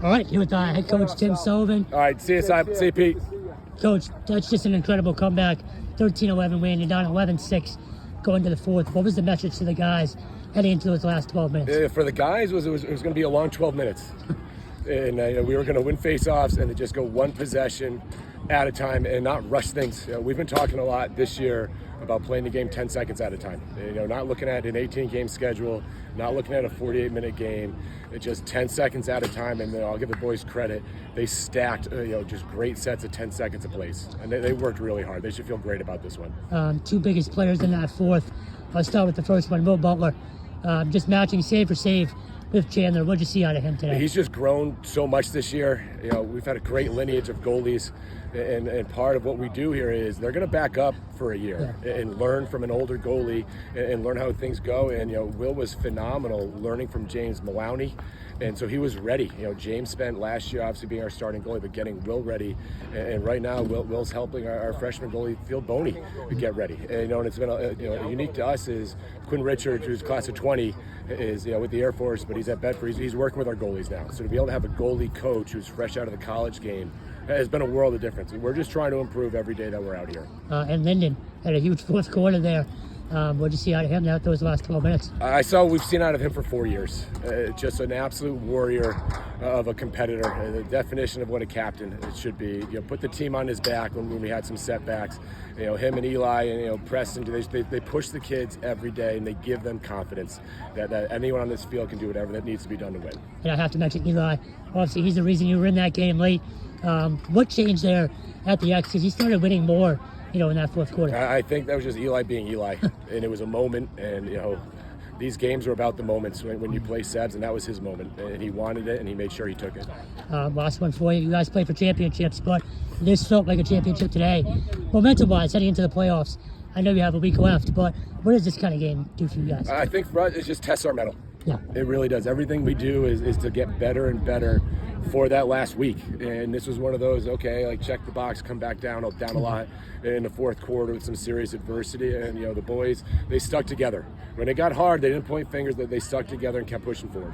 All right, here with head coach Tim Sullivan. All right, see you, Simon. See you, Pete. Coach, that's just an incredible comeback. 13-11 win. You're down 11-6 going to the fourth. What was the message to the guys heading into those last 12 minutes? For the guys, it was going to be a long 12 minutes. And we were going to win face-offs and just go one possession at a time and not rush things. We've been talking a lot this year about playing the game 10 seconds at a time. Not looking at an 18-game schedule, not looking at a 48-minute game. It's just 10 seconds at a time, and then I'll give the boys credit. They stacked, just great sets of 10 seconds apiece, and they worked really hard. They should feel great about this one. Two biggest players in that fourth. I'll start with the first one, Will Butler. Just matching save for save with Chandler. What'd you see out of him today? He's just grown so much this year. We've had a great lineage of goalies, and part of what we do here is they're going to back up for a year and learn from an older goalie and learn how things go. And Will was phenomenal learning from James Maloney, and so he was ready. James spent last year obviously being our starting goalie, but getting Will ready. And right now, Will's helping our freshman goalie Field Boney get ready. And it's been unique to us is Quinn Richards, who's class of 20, is with the Air Force, but he's at Bedford. He's working with our goalies now. So to be able to have a goalie coach who's fresh out of the college game has been a world of difference. We're just trying to improve every day that we're out here. And Linden had a huge fourth quarter there. What'd you see out of him now those last 12 minutes? I saw what we've seen out of him for 4 years. Just an absolute warrior of a competitor. The definition of what a captain it should be. Put the team on his back when we had some setbacks. Him and Eli and Preston, they push the kids every day, and they give them confidence that anyone on this field can do whatever that needs to be done to win. And I have to mention Eli. Obviously, he's the reason you were in that game late. What changed there at the X? Because he started winning more, in that fourth quarter. I think that was just Eli being Eli, and it was a moment. And these games are about the moments when you play Sebs, and that was his moment, and he wanted it, and he made sure he took it. Last one for you. You guys play for championships, but this felt like a championship today. Momentum-wise, heading into the playoffs, I know you have a week left, but what does this kind of game do for you guys? I think for us, it just tests our mettle. Yeah. It really does. Everything we do is to get better and better for that last week. And this was one of those, check the box, come back down a lot in the fourth quarter with some serious adversity. And, the boys, they stuck together. When it got hard, they didn't point fingers, they stuck together and kept pushing forward.